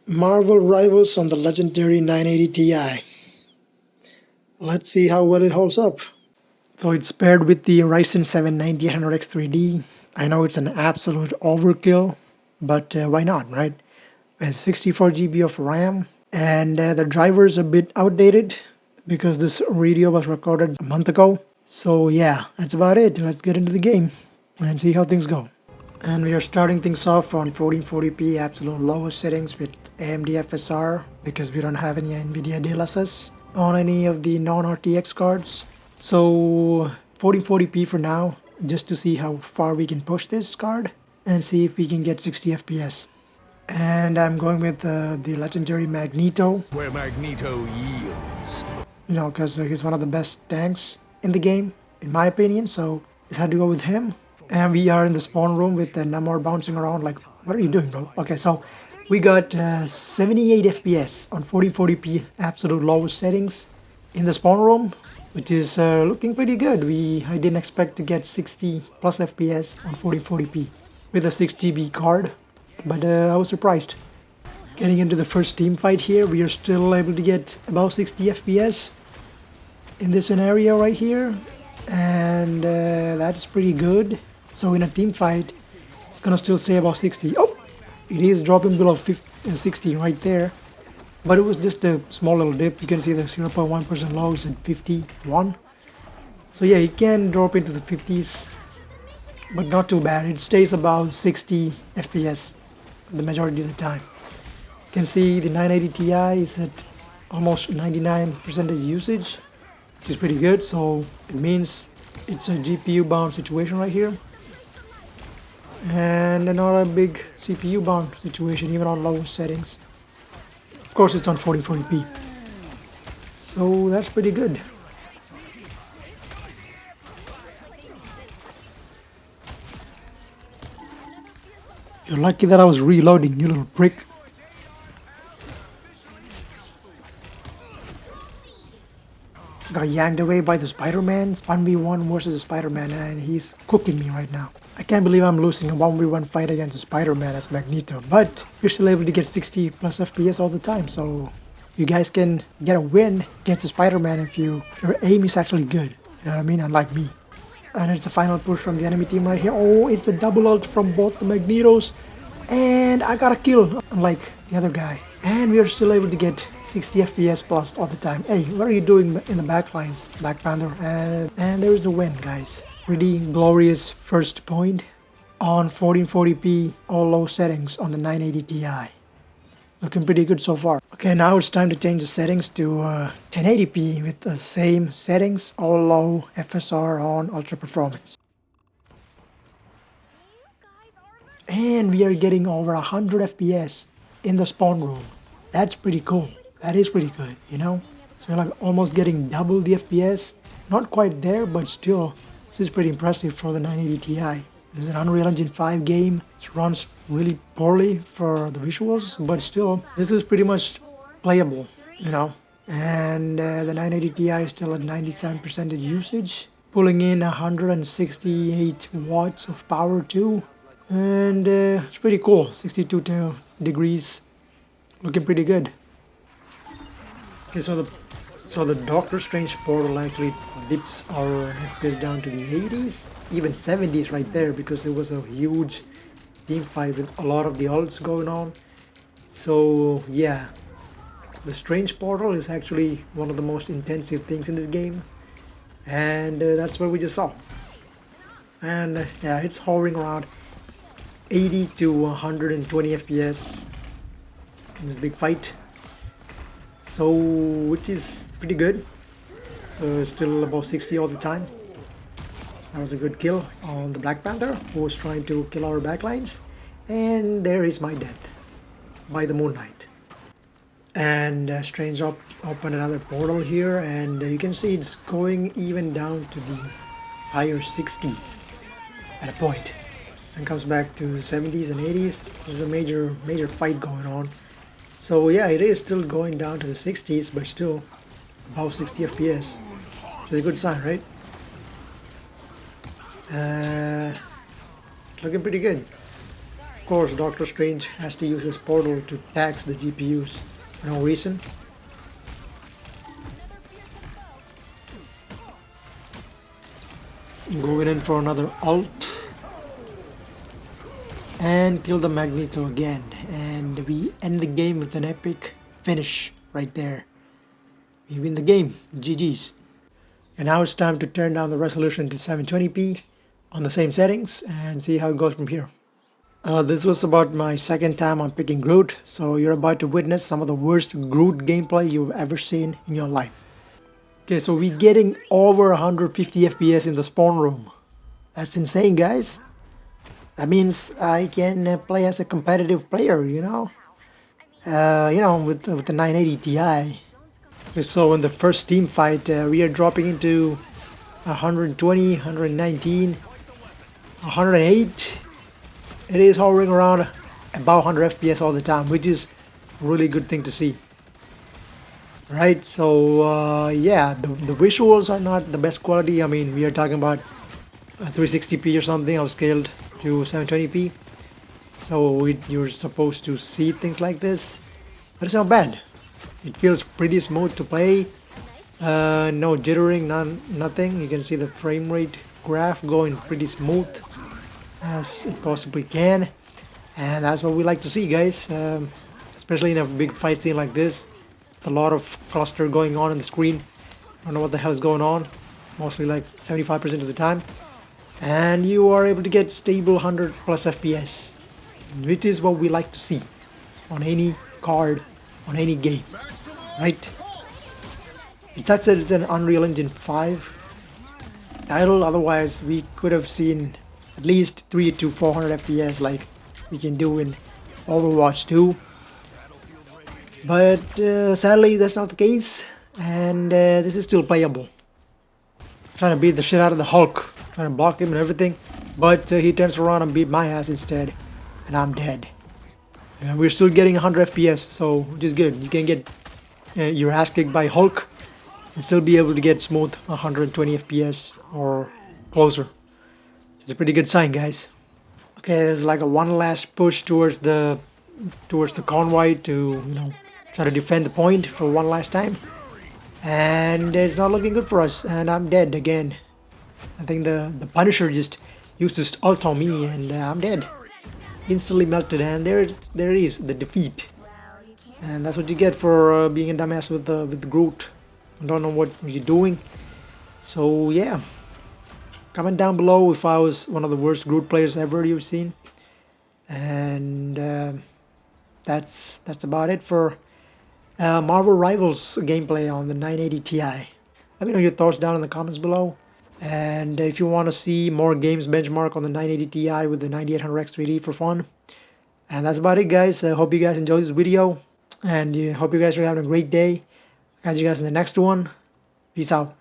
Marvel rivals on the legendary 980 Ti. Let's see how well it holds up. So it's paired with the Ryzen 7 9800X 3D. I know it's an absolute overkill, but why not, right? With 64 GB of RAM, and the driver is a bit outdated because this video was recorded a month ago. So yeah, that's about it. Let's get into the game and see how things go. And we are starting things off on 1440p absolute lowest settings with AMD FSR because we don't have any NVIDIA DLSS on any of the non-RTX cards. So 1440p for now, just to see how far we can push this card and see if we can get 60 FPS. And I'm going with the legendary Magneto. Where Magneto yields. You know, because he's one of the best tanks in the game, in my opinion, so just had to go with him. And we are in the spawn room with the Namor bouncing around like, what are you doing, bro? Okay, so we got 78 FPS on 1440p absolute lowest settings in the spawn room, which is looking pretty good. I didn't expect to get 60 plus FPS on 1440p with a 6 GB card, but I was surprised. Getting into the first team fight here, we are still able to get about 60 FPS in this scenario right here, and that's pretty good. So in a team fight, it's gonna still stay about 60. Oh, it is dropping below 60 right there, but it was just a small little dip. You can see the 0.1% low is at 51. So yeah, it can drop into the 50s, but not too bad. It stays about 60 FPS the majority of the time. You can see the 980 Ti is at almost 99% usage, which is pretty good. So it means it's a GPU bound situation right here, and not a big CPU bound situation even on lowest settings. Of course it's on 1440p, so that's pretty good. You're lucky that I was reloading, you little prick. Got yanked away by the Spider-Man. 1v1 versus the Spider-Man, and he's cooking me right now. I can't believe I'm losing a 1v1 fight against the Spider-Man as Magneto, but we're still able to get 60 plus FPS all the time, so you guys can get a win against the Spider-Man if your aim is actually good, you know what I mean, unlike me. And it's a final push from the enemy team right here. Oh, it's a double ult from both the Magnetos, and I got a kill, unlike the other guy. And we are still able to get 60 FPS plus all the time. Hey, what are you doing in the back lines, Black Panther? And there is a win, guys. Pretty glorious first point on 1440p all low settings on the 980 Ti. Looking pretty good so far. Okay, now it's time to change the settings to 1080p with the same settings, all low, FSR on, ultra performance. And we are getting over 100 FPS in the spawn room. That's pretty cool. That is pretty good, you know? So we're like almost getting double the FPS. Not quite there, but still, this is pretty impressive for the 980 Ti. This is an Unreal Engine 5 game. It runs really poorly for the visuals, but still, this is pretty much playable, you know? And the 980 Ti is still at 97% usage, pulling in 168 watts of power too. And it's pretty cool. 62 degrees, looking pretty good. Okay, so the Doctor Strange portal actually dips our FPS down to the 80s, even 70s right there, because it was a huge team fight with a lot of the ults going on. So yeah, the Strange portal is actually one of the most intensive things in this game, and that's what we just saw. And yeah, it's hovering around 80 to 120 FPS in this big fight, so which is pretty good. So it's still above 60 all the time. That was a good kill on the Black Panther who was trying to kill our backlines, and there is my death by the Moon Knight. And Strange opened another portal here, and you can see it's going even down to the higher 60s at a point, and comes back to 70s and 80s. There's a major fight going on. So yeah, it is still going down to the 60s, but still about 60 FPS. It's a good sign, right? Looking pretty good. Of course, Doctor Strange has to use his portal to tax the GPUs for no reason. Going in for another ult. And kill the Magneto again. And we end the game with an epic finish right there. We win the game. GG's. And now it's time to turn down the resolution to 720p on the same settings and see how it goes from here. This was about my second time on picking Groot, so you're about to witness some of the worst Groot gameplay you've ever seen in your life. Okay, so we're getting over 150 FPS in the spawn room. That's insane, guys. That means I can play as a competitive player, you know? With the 980 Ti. So in the first team fight, we are dropping into 120, 119, 108. It is hovering around about 100 FPS all the time, which is a really good thing to see. Right, so yeah, the visuals are not the best quality. I mean, we are talking about 360p or something. I've scaled to 720p. So you're supposed to see things like this, but it's not bad. It feels pretty smooth to play. No jittering, nothing. You can see the frame rate graph going pretty smooth as it possibly can, and that's what we like to see, guys. Especially in a big fight scene like this, with a lot of cluster going on the screen. I don't know what the hell is going on. Mostly like 75% of the time, and you are able to get stable 100 plus FPS, which is what we like to see on any card, on any game, right? It sucks that it's an Unreal Engine 5 title, otherwise we could have seen at least 3 to 400 FPS like we can do in Overwatch 2. But sadly that's not the case, and this is still playable. Trying to beat the shit out of the Hulk, trying to block him and everything, but he turns around and beat my ass instead, and I'm dead. And we're still getting 100 FPS, so which is good. You can get your ass kicked by Hulk and still be able to get smooth 120 FPS or closer. It's a pretty good sign, guys. Okay, there's like a one last push towards the convoy to, try to defend the point for one last time, and it's not looking good for us. And I'm dead again. I think the Punisher just used his ult on me, and I'm dead. Instantly melted, and there it is, the defeat. And that's what you get for being a dumbass with Groot. I don't know what you're doing. So yeah, comment down below if I was one of the worst Groot players ever you've seen. And that's about it for Marvel Rivals gameplay on the 980 Ti. Let me know your thoughts down in the comments below. And if you want to see more games benchmark on the 980 Ti with the 9800X 3D for fun. And that's about it, guys. I hope you guys enjoyed this video, and hope you guys are having a great day. Catch you guys in the next one. Peace out.